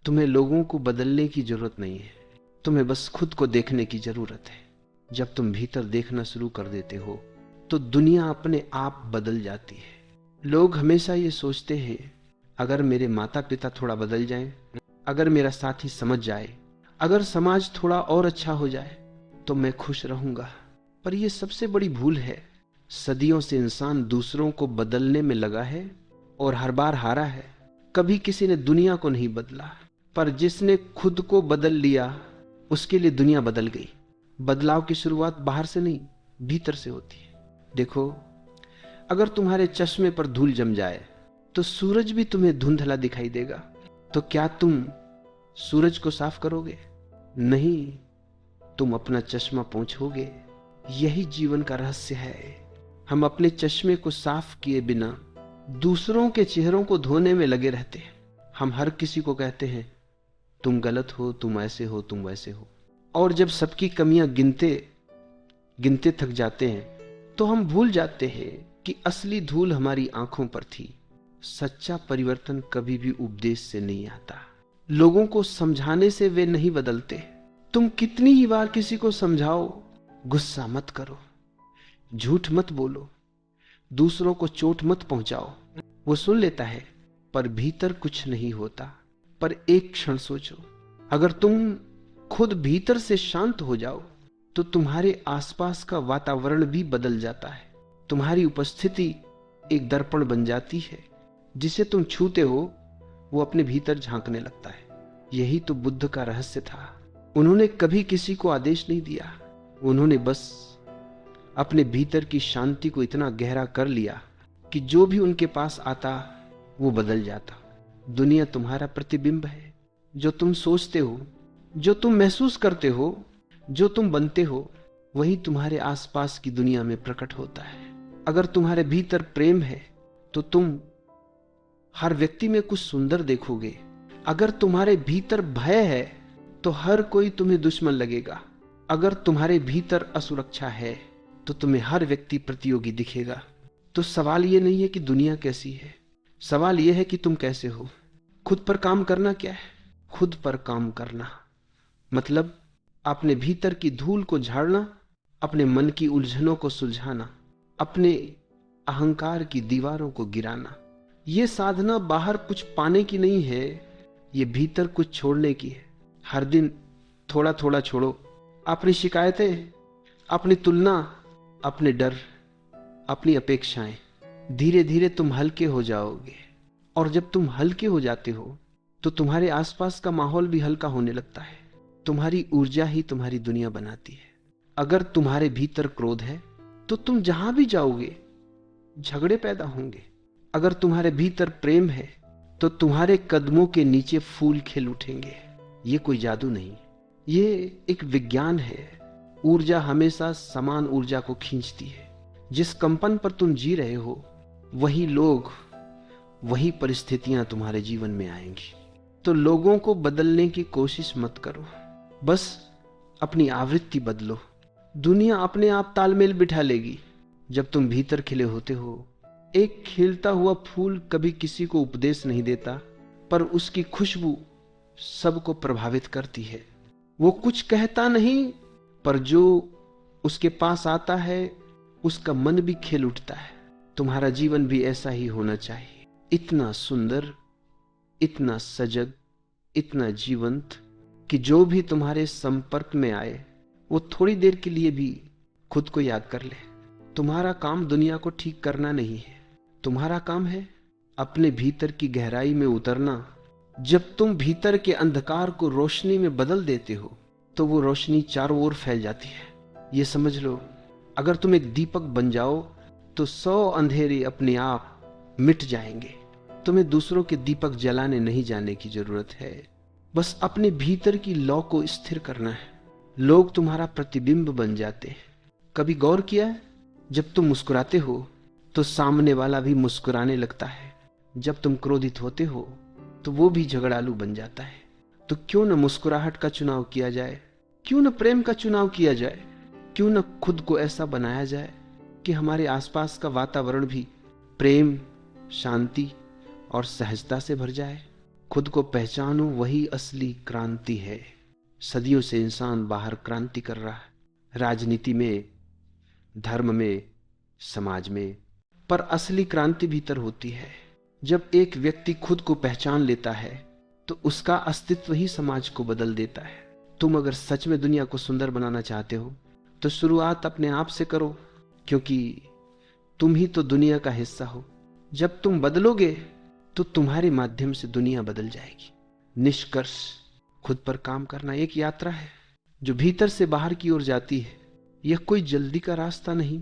तुम्हें लोगों को बदलने की जरूरत नहीं है, तुम्हें बस खुद को देखने की जरूरत है। जब तुम भीतर देखना शुरू कर देते हो तो दुनिया अपने आप बदल जाती है। लोग हमेशा ये सोचते हैं, अगर मेरे माता पिता थोड़ा बदल जाएं, अगर मेरा साथी समझ जाए, अगर समाज थोड़ा और अच्छा हो जाए तो मैं खुश रहूंगा। पर यह सबसे बड़ी भूल है। सदियों से इंसान दूसरों को बदलने में लगा है और हर बार हारा है। कभी किसी ने दुनिया को नहीं बदला, पर जिसने खुद को बदल लिया उसके लिए दुनिया बदल गई। बदलाव की शुरुआत बाहर से नहीं, भीतर से होती है। देखो, अगर तुम्हारे चश्मे पर धूल जम जाए तो सूरज भी तुम्हें धुंधला दिखाई देगा। तो क्या तुम सूरज को साफ करोगे? नहीं, तुम अपना चश्मा पोंछोगे। यही जीवन का रहस्य है। हम अपने चश्मे को साफ किए बिना दूसरों के चेहरों को धोने में लगे रहते हैं। हम हर किसी को कहते हैं, तुम गलत हो, तुम ऐसे हो, तुम वैसे हो। और जब सबकी कमियां गिनते गिनते थक जाते हैं तो हम भूल जाते हैं कि असली धूल हमारी आंखों पर थी। सच्चा परिवर्तन कभी भी उपदेश से नहीं आता, लोगों को समझाने से वे नहीं बदलते। तुम कितनी ही बार किसी को समझाओ, गुस्सा मत करो, झूठ मत बोलो, दूसरों को चोट मत पहुंचाओ, वो सुन लेता है, पर भीतर कुछ नहीं होता। पर एक क्षण सोचो, अगर तुम खुद भीतर से शांत हो जाओ तो तुम्हारे आसपास का वातावरण भी बदल जाता है। तुम्हारी उपस्थिति एक दर्पण बन जाती है। जिसे तुम छूते हो वो अपने भीतर झांकने लगता है। यही तो बुद्ध का रहस्य था। उन्होंने कभी किसी को आदेश नहीं दिया, उन्होंने बस अपने भीतर की शांति को इतना गहरा कर लिया कि जो भी उनके पास आता वो बदल जाता। दुनिया तुम्हारा प्रतिबिंब है। जो तुम सोचते हो, जो तुम महसूस करते हो, जो तुम बनते हो, वही तुम्हारे आसपास की दुनिया में प्रकट होता है। अगर तुम्हारे भीतर प्रेम है तो तुम हर व्यक्ति में कुछ सुंदर देखोगे। अगर तुम्हारे भीतर भय है तो हर कोई तुम्हें दुश्मन लगेगा। अगर तुम्हारे भीतर असुरक्षा है तो तुम्हें हर व्यक्ति प्रतियोगी दिखेगा। तो सवाल यह नहीं है कि दुनिया कैसी है, सवाल यह है कि तुम कैसे हो। खुद पर काम करना क्या है? खुद पर काम करना मतलब अपने भीतर की धूल को झाड़ना, अपने मन की उलझनों को सुलझाना, अपने अहंकार की दीवारों को गिराना। यह साधना बाहर कुछ पाने की नहीं है, यह भीतर कुछ छोड़ने की है। हर दिन थोड़ा थोड़ा छोड़ो। अपनी शिकायतें, अपनी तुलना, अपने डर, अपनी अपेक्षाएं। धीरे धीरे तुम हल्के हो जाओगे। और जब तुम हल्के हो जाते हो तो तुम्हारे आसपास का माहौल भी हल्का होने लगता है। तुम्हारी ऊर्जा ही तुम्हारी दुनिया बनाती है। अगर तुम्हारे भीतर क्रोध है तो तुम जहां भी जाओगे झगड़े पैदा होंगे। अगर तुम्हारे भीतर प्रेम है तो तुम्हारे कदमों के नीचे फूल खिल उठेंगे। ये कोई जादू नहीं, ये एक विज्ञान है। ऊर्जा हमेशा समान ऊर्जा को खींचती है। जिस कंपन पर तुम जी रहे हो वही लोग, वही परिस्थितियां तुम्हारे जीवन में आएंगी। तो लोगों को बदलने की कोशिश मत करो, बस अपनी आवृत्ति बदलो। दुनिया अपने आप तालमेल बिठा लेगी जब तुम भीतर खिले होते हो। एक खिलता हुआ फूल कभी किसी को उपदेश नहीं देता, पर उसकी खुशबू सबको प्रभावित करती है। वो कुछ कहता नहीं, पर जो उसके पास आता है उसका मन भी खिल उठता है। तुम्हारा जीवन भी ऐसा ही होना चाहिए, इतना सुंदर, इतना सजग, इतना जीवंत कि जो भी तुम्हारे संपर्क में आए वो थोड़ी देर के लिए भी खुद को याद कर ले। तुम्हारा काम दुनिया को ठीक करना नहीं है, तुम्हारा काम है अपने भीतर की गहराई में उतरना। जब तुम भीतर के अंधकार को रोशनी में बदल देते हो तो वो रोशनी चारों ओर फैल जाती है। ये समझ लो, अगर तुम एक दीपक बन जाओ तो 100 अंधेरे अपने आप मिट जाएंगे। तुम्हें दूसरों के दीपक जलाने नहीं जाने की जरूरत है, बस अपने भीतर की लौ को स्थिर करना है। लोग तुम्हारा प्रतिबिंब बन जाते हैं। कभी गौर किया है, जब तुम मुस्कुराते हो तो सामने वाला भी मुस्कुराने लगता है। जब तुम क्रोधित होते हो तो वो भी झगड़ालू बन जाता है। तो क्यों न मुस्कुराहट का चुनाव किया जाए, क्यों न प्रेम का चुनाव किया जाए, क्यों न खुद को ऐसा बनाया जाए कि हमारे आसपास का वातावरण भी प्रेम, शांति और सहजता से भर जाए। खुद को पहचानो, वही असली क्रांति है। सदियों से इंसान बाहर क्रांति कर रहा है, राजनीति में, धर्म में, समाज में, पर असली क्रांति भीतर होती है। जब एक व्यक्ति खुद को पहचान लेता है तो उसका अस्तित्व ही समाज को बदल देता है। तुम अगर सच में दुनिया को सुंदर बनाना चाहते हो तो शुरुआत अपने आप से करो, क्योंकि तुम ही तो दुनिया का हिस्सा हो। जब तुम बदलोगे तो तुम्हारे माध्यम से दुनिया बदल जाएगी। निष्कर्ष, खुद पर काम करना एक यात्रा है जो भीतर से बाहर की ओर जाती है। यह कोई जल्दी का रास्ता नहीं,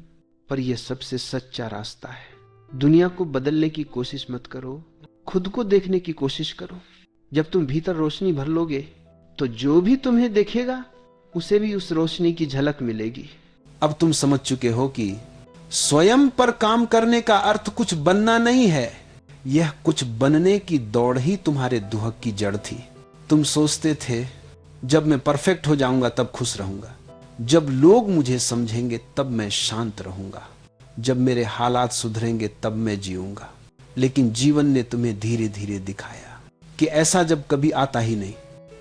पर यह सबसे सच्चा रास्ता है। दुनिया को बदलने की कोशिश मत करो, खुद को देखने की कोशिश करो। जब तुम भीतर रोशनी भर लोगे तो जो भी तुम्हें देखेगा उसे भी उस रोशनी की झलक मिलेगी। अब तुम समझ चुके हो कि स्वयं पर काम करने का अर्थ कुछ बनना नहीं है, यह कुछ बनने की दौड़ ही तुम्हारे दुहक की जड़ थी। तुम सोचते थे जब मैं परफेक्ट हो जाऊंगा तब खुश रहूंगा, जब लोग मुझे समझेंगे तब मैं शांत रहूंगा, जब मेरे हालात सुधरेंगे तब मैं जीऊंगा। लेकिन जीवन ने तुम्हें धीरे धीरे दिखाया कि ऐसा जब कभी आता ही नहीं,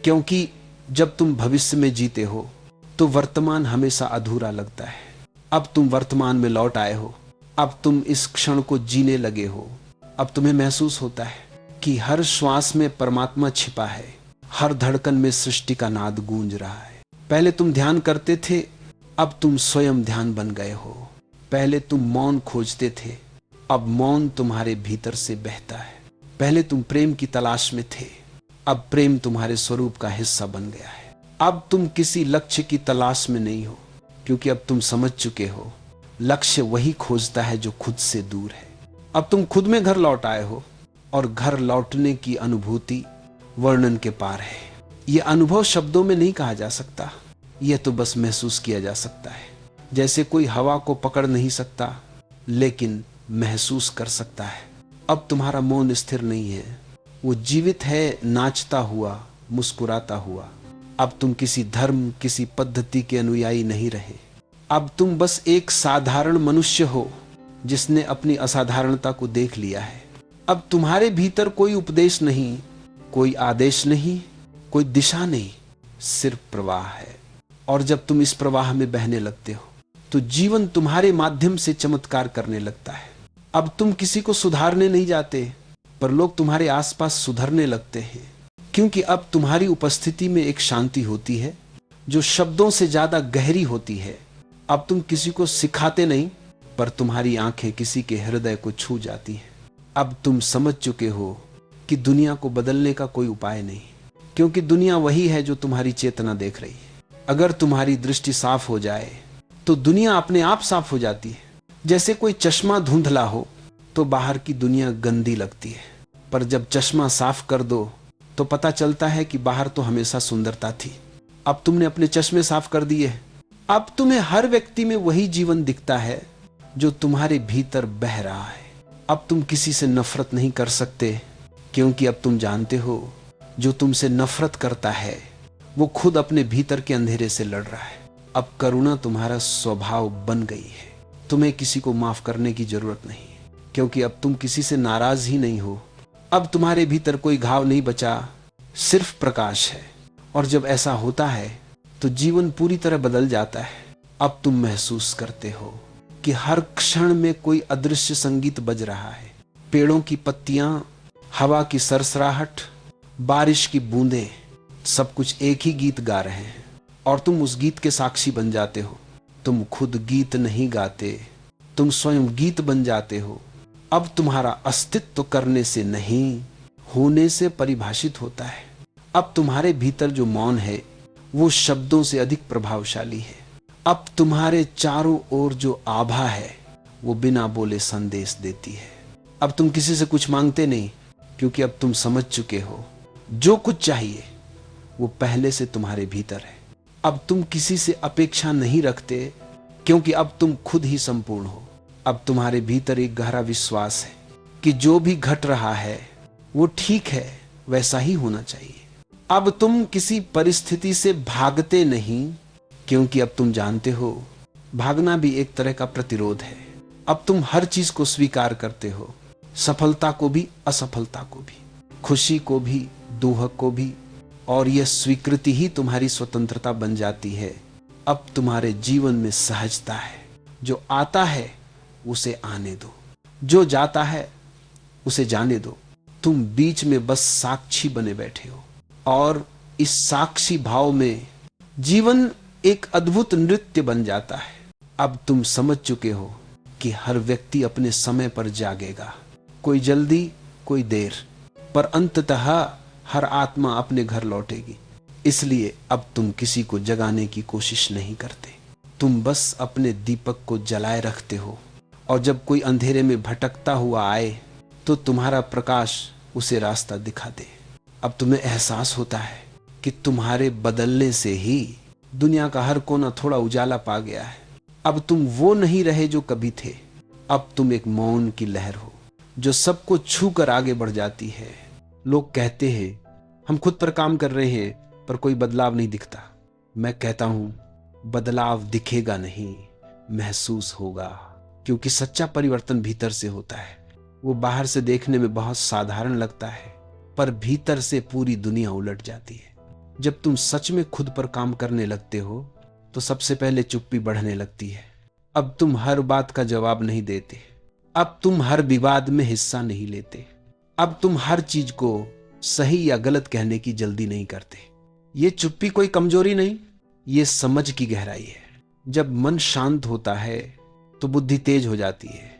क्योंकि जब तुम भविष्य में जीते हो तो वर्तमान हमेशा अधूरा लगता है। अब तुम वर्तमान में लौट आए हो, अब तुम इस क्षण को जीने लगे हो। अब तुम्हें महसूस होता है कि हर श्वास में परमात्मा छिपा है, हर धड़कन में सृष्टि का नाद गूंज रहा है। पहले तुम ध्यान करते थे, अब तुम स्वयं ध्यान बन गए हो। पहले तुम मौन खोजते थे, अब मौन तुम्हारे भीतर से बहता है। पहले तुम प्रेम की तलाश में थे, अब प्रेम तुम्हारे स्वरूप का हिस्सा बन गया है। अब तुम किसी लक्ष्य की तलाश में नहीं हो, क्योंकि अब तुम समझ चुके हो लक्ष्य वही खोजता है जो खुद से दूर है। अब तुम खुद में घर लौट आए हो, और घर लौटने की अनुभूति वर्णन के पार है। यह अनुभव शब्दों में नहीं कहा जा सकता, यह तो बस महसूस किया जा सकता है। जैसे कोई हवा को पकड़ नहीं सकता लेकिन महसूस कर सकता है। अब तुम्हारा मौन स्थिर नहीं है, वो जीवित है, नाचता हुआ, मुस्कुराता हुआ। अब तुम किसी धर्म, किसी पद्धति के अनुयायी नहीं रहे। अब तुम बस एक साधारण मनुष्य हो जिसने अपनी असाधारणता को देख लिया है। अब तुम्हारे भीतर कोई उपदेश नहीं, कोई आदेश नहीं, कोई दिशा नहीं, सिर्फ प्रवाह है। और जब तुम इस प्रवाह में बहने लगते हो तो जीवन तुम्हारे माध्यम से चमत्कार करने लगता है। अब तुम किसी को सुधारने नहीं जाते, पर लोग तुम्हारे आसपास सुधरने लगते हैं, क्योंकि अब तुम्हारी उपस्थिति में एक शांति होती है जो शब्दों से ज्यादा गहरी होती है। अब तुम किसी को सिखाते नहीं, पर तुम्हारी आंखें किसी के हृदय को छू जाती हैं। अब तुम समझ चुके हो कि दुनिया को बदलने का कोई उपाय नहीं, क्योंकि दुनिया वही है जो तुम्हारी चेतना देख रही है। अगर तुम्हारी दृष्टि साफ हो जाए तो दुनिया अपने आप साफ हो जाती है। जैसे कोई चश्मा धुंधला हो तो बाहर की दुनिया गंदी लगती है, पर जब चश्मा साफ कर दो तो पता चलता है कि बाहर तो हमेशा सुंदरता थी। अब तुमने अपने चश्मे साफ कर दिए, अब तुम्हें हर व्यक्ति में वही जीवन दिखता है जो तुम्हारे भीतर बह रहा है। अब तुम किसी से नफरत नहीं कर सकते, क्योंकि अब तुम जानते हो जो तुमसे नफरत करता है वो खुद अपने भीतर के अंधेरे से लड़ रहा है। अब करुणा तुम्हारा स्वभाव बन गई है। तुम्हें किसी को माफ करने की जरूरत नहीं, क्योंकि अब तुम किसी से नाराज ही नहीं हो। अब तुम्हारे भीतर कोई घाव नहीं बचा, सिर्फ प्रकाश है। और जब ऐसा होता है तो जीवन पूरी तरह बदल जाता है। अब तुम महसूस करते हो कि हर क्षण में कोई अदृश्य संगीत बज रहा है। पेड़ों की पत्तियां, हवा की सरसराहट, बारिश की बूंदें, सब कुछ एक ही गीत गा रहे हैं, और तुम उस गीत के साक्षी बन जाते हो। तुम खुद गीत नहीं गाते, तुम स्वयं गीत बन जाते हो। अब तुम्हारा अस्तित्व करने से नहीं, होने से परिभाषित होता है। अब तुम्हारे भीतर जो मौन है वो शब्दों से अधिक प्रभावशाली है। अब तुम्हारे चारों ओर जो आभा है वो बिना बोले संदेश देती है। अब तुम किसी से कुछ मांगते नहीं, क्योंकि अब तुम समझ चुके हो जो कुछ चाहिए वो पहले से तुम्हारे भीतर है। अब तुम किसी से अपेक्षा नहीं रखते, क्योंकि अब तुम खुद ही संपूर्ण हो। अब तुम्हारे भीतर एक गहरा विश्वास है कि जो भी घट रहा है वो ठीक है, वैसा ही होना चाहिए। अब तुम किसी परिस्थिति से भागते नहीं, क्योंकि अब तुम जानते हो भागना भी एक तरह का प्रतिरोध है। अब तुम हर चीज को स्वीकार करते हो, सफलता को भी, असफलता को भी, खुशी को भी, दुह को भी, और यह स्वीकृति ही तुम्हारी स्वतंत्रता बन जाती है। अब तुम्हारे जीवन में सहजता है। जो आता है उसे आने दो, जो जाता है उसे जाने दो। तुम बीच में बस साक्षी बने बैठे हो, और इस साक्षी भाव में जीवन एक अद्भुत नृत्य बन जाता है। अब तुम समझ चुके हो कि हर व्यक्ति अपने समय पर जागेगा, कोई जल्दी कोई देर, पर अंततः हर आत्मा अपने घर लौटेगी। इसलिए अब तुम किसी को जगाने की कोशिश नहीं करते, तुम बस अपने दीपक को जलाए रखते हो, और जब कोई अंधेरे में भटकता हुआ आए तो तुम्हारा प्रकाश उसे रास्ता दिखा दे। अब तुम्हें एहसास होता है कि तुम्हारे बदलने से ही दुनिया का हर कोना थोड़ा उजाला पा गया है। अब तुम वो नहीं रहे जो कभी थे। अब तुम एक मौन की लहर हो जो सबको छू कर आगे बढ़ जाती है। लोग कहते हैं हम खुद पर काम कर रहे हैं पर कोई बदलाव नहीं दिखता। मैं कहता हूं बदलाव दिखेगा नहीं, महसूस होगा, क्योंकि सच्चा परिवर्तन भीतर से होता है। वो बाहर से देखने में बहुत साधारण लगता है, पर भीतर से पूरी दुनिया उलट जाती है। जब तुम सच में खुद पर काम करने लगते हो तो सबसे पहले चुप्पी बढ़ने लगती है। अब तुम हर बात का जवाब नहीं देते, अब तुम हर विवाद में हिस्सा नहीं लेते, अब तुम हर चीज को सही या गलत कहने की जल्दी नहीं करते। ये चुप्पी कोई कमजोरी नहीं, ये समझ की गहराई है। जब मन शांत होता है तो बुद्धि तेज हो जाती है,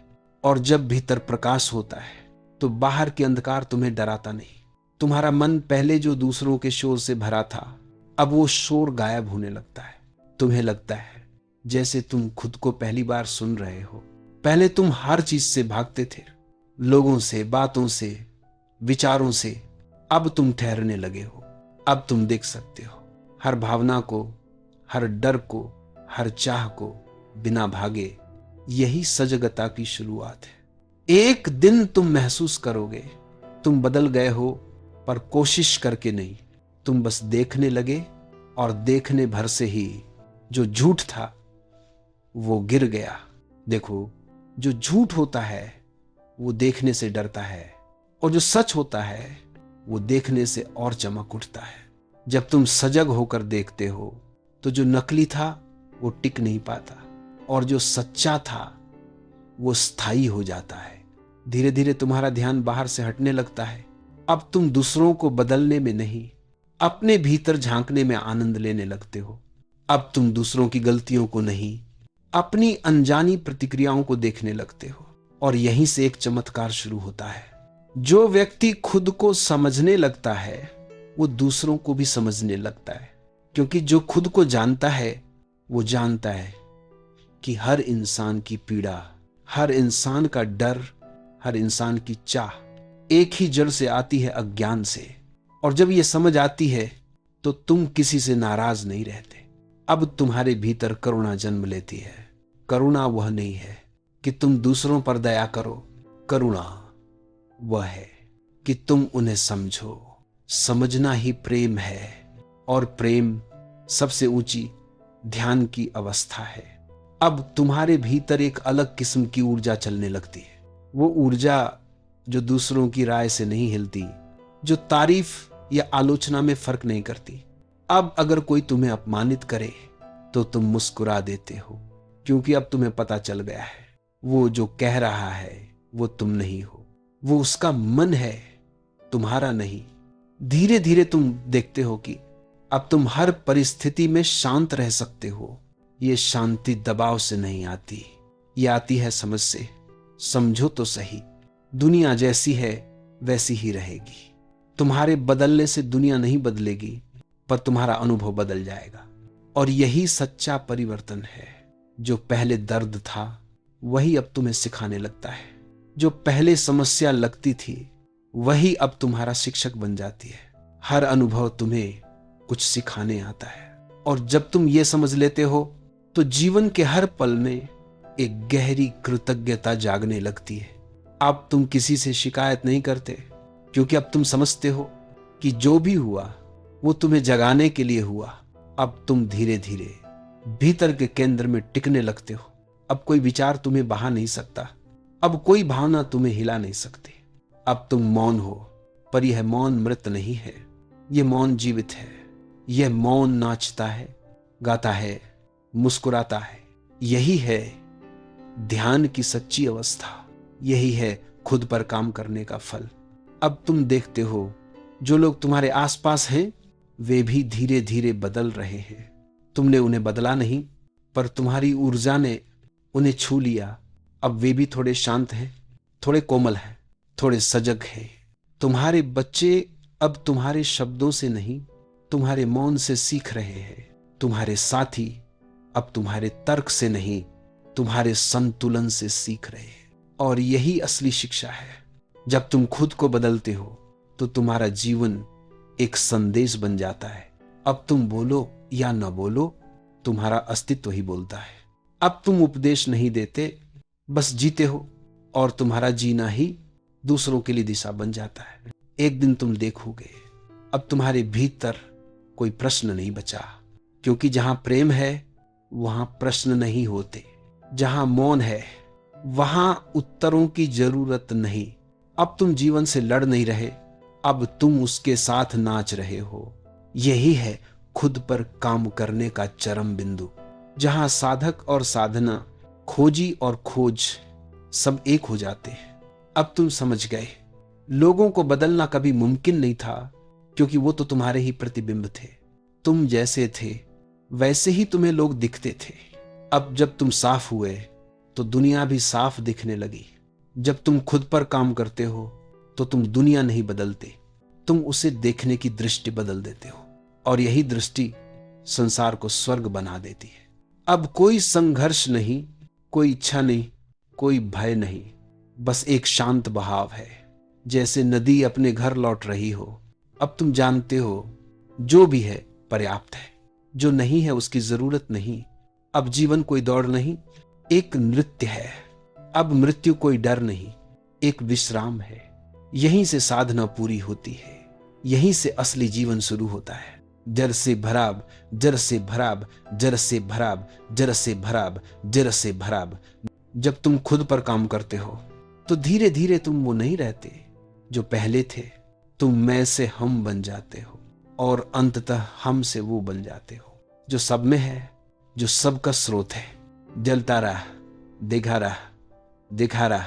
और जब भीतर प्रकाश होता है तो बाहर के अंधकार तुम्हें डराता नहीं। तुम्हारा मन पहले जो दूसरों के शोर से भरा था, अब वो शोर गायब होने लगता है। तुम्हें लगता है जैसे तुम खुद को पहली बार सुन रहे हो। पहले तुम हर चीज से भागते थे, लोगों से, बातों से, विचारों से। अब तुम ठहरने लगे हो। अब तुम देख सकते हो हर भावना को, हर डर को, हर चाह को बिना भागे। यही सजगता की शुरुआत है। एक दिन तुम महसूस करोगे तुम बदल गए हो, पर कोशिश करके नहीं। तुम बस देखने लगे, और देखने भर से ही जो झूठ था वो गिर गया। देखो, जो झूठ होता है वो देखने से डरता है, और जो सच होता है वो देखने से और चमक उठता है। जब तुम सजग होकर देखते हो तो जो नकली था वो टिक नहीं पाता, और जो सच्चा था वो स्थायी हो जाता है। धीरे धीरे तुम्हारा ध्यान बाहर से हटने लगता है। अब तुम दूसरों को बदलने में नहीं, अपने भीतर झांकने में आनंद लेने लगते हो। अब तुम दूसरों की गलतियों को नहीं, अपनी अनजानी प्रतिक्रियाओं को देखने लगते हो, और यहीं से एक चमत्कार शुरू होता है। जो व्यक्ति खुद को समझने लगता है वो दूसरों को भी समझने लगता है, क्योंकि जो खुद को जानता है वो जानता है कि हर इंसान की पीड़ा, हर इंसान का डर, हर इंसान की चाह एक ही जड़ से आती है, अज्ञान से। और जब ये समझ आती है तो तुम किसी से नाराज नहीं रहते। अब तुम्हारे भीतर करुणा जन्म लेती है। करुणा वह नहीं है कि तुम दूसरों पर दया करो, करुणा वह है कि तुम उन्हें समझो। समझना ही प्रेम है, और प्रेम सबसे ऊंची ध्यान की अवस्था है। अब तुम्हारे भीतर एक अलग किस्म की ऊर्जा चलने लगती है। वो ऊर्जा जो दूसरों की राय से नहीं हिलती, जो तारीफ या आलोचना में फर्क नहीं करती। अब अगर कोई तुम्हें अपमानित करे तो तुम मुस्कुरा देते हो, क्योंकि अब तुम्हें पता चल गया है वो जो कह रहा है वो तुम नहीं हो, वो उसका मन है, तुम्हारा नहीं। धीरे धीरे तुम देखते हो कि अब तुम हर परिस्थिति में शांत रह सकते हो। ये शांति दबाव से नहीं आती, ये आती है समझ से। समझो तो सही, दुनिया जैसी है वैसी ही रहेगी। तुम्हारे बदलने से दुनिया नहीं बदलेगी, पर तुम्हारा अनुभव बदल जाएगा। और यही सच्चा परिवर्तन है। जो पहले दर्द था वही अब तुम्हें सिखाने लगता है। जो पहले समस्या लगती थी वही अब तुम्हारा शिक्षक बन जाती है। हर अनुभव तुम्हें कुछ सिखाने आता है, और जब तुम ये समझ लेते हो तो जीवन के हर पल में एक गहरी कृतज्ञता जागने लगती है। अब तुम किसी से शिकायत नहीं करते, क्योंकि अब तुम समझते हो कि जो भी हुआ वो तुम्हें जगाने के लिए हुआ। अब तुम धीरे धीरे भीतर के केंद्र में टिकने लगते हो। अब कोई विचार तुम्हें बहा नहीं सकता, अब कोई भावना तुम्हें हिला नहीं सकती। अब तुम मौन हो, पर यह मौन मृत नहीं है, यह मौन जीवित है। यह मौन नाचता है, गाता है, मुस्कुराता है। यही है ध्यान की सच्ची अवस्था, यही है खुद पर काम करने का फल। अब तुम देखते हो जो लोग तुम्हारे आसपास हैं वे भी धीरे धीरे बदल रहे हैं। तुमने उन्हें बदला नहीं, पर तुम्हारी ऊर्जा ने उन्हें छू लिया। अब वे भी थोड़े शांत हैं, थोड़े कोमल हैं, थोड़े सजग हैं। तुम्हारे बच्चे अब तुम्हारे शब्दों से नहीं, तुम्हारे मौन से सीख रहे हैं। तुम्हारे साथी अब तुम्हारे तर्क से नहीं, तुम्हारे संतुलन से सीख रहे हैं। और यही असली शिक्षा है। जब तुम खुद को बदलते हो तो तुम्हारा जीवन एक संदेश बन जाता है। अब तुम बोलो या न बोलो, तुम्हारा अस्तित्व ही बोलता है। अब तुम उपदेश नहीं देते, बस जीते हो, और तुम्हारा जीना ही दूसरों के लिए दिशा बन जाता है। एक दिन तुम देखोगे अब तुम्हारे भीतर कोई प्रश्न नहीं बचा, क्योंकि जहां प्रेम है वहां प्रश्न नहीं होते। जहां मौन है वहां उत्तरों की जरूरत नहीं। अब तुम जीवन से लड़ नहीं रहे, अब तुम उसके साथ नाच रहे हो। यही है खुद पर काम करने का चरम बिंदु, जहां साधक और साधना, खोजी और खोज सब एक हो जाते हैं। अब तुम समझ गए लोगों को बदलना कभी मुमकिन नहीं था, क्योंकि वो तो तुम्हारे ही प्रतिबिंब थे। तुम जैसे थे वैसे ही तुम्हें लोग दिखते थे। अब जब तुम साफ हुए तो दुनिया भी साफ दिखने लगी। जब तुम खुद पर काम करते हो तो तुम दुनिया नहीं बदलते, तुम उसे देखने की दृष्टि बदल देते हो, और यही दृष्टि संसार को स्वर्ग बना देती है। अब कोई संघर्ष नहीं, कोई इच्छा नहीं, कोई भय नहीं, बस एक शांत बहाव है, जैसे नदी अपने घर लौट रही हो। अब तुम जानते हो जो भी है पर्याप्त है, जो नहीं है उसकी जरूरत नहीं। अब जीवन कोई दौड़ नहीं, एक नृत्य है। अब मृत्यु कोई डर नहीं, एक विश्राम है। यहीं से साधना पूरी होती है, यहीं से असली जीवन शुरू होता है। जर से भराब, जर से भराब, जर से भराब, जर से भराब, जर से भराब। जब तुम खुद पर काम करते हो तो धीरे धीरे तुम वो नहीं रहते जो पहले थे। तुम मैं से हम बन जाते हो, और अंततः हम से वो बन जाते हो जो सब में है, जो सबका स्रोत है। जलता रहा, दिखा रहा, दिखा रहा,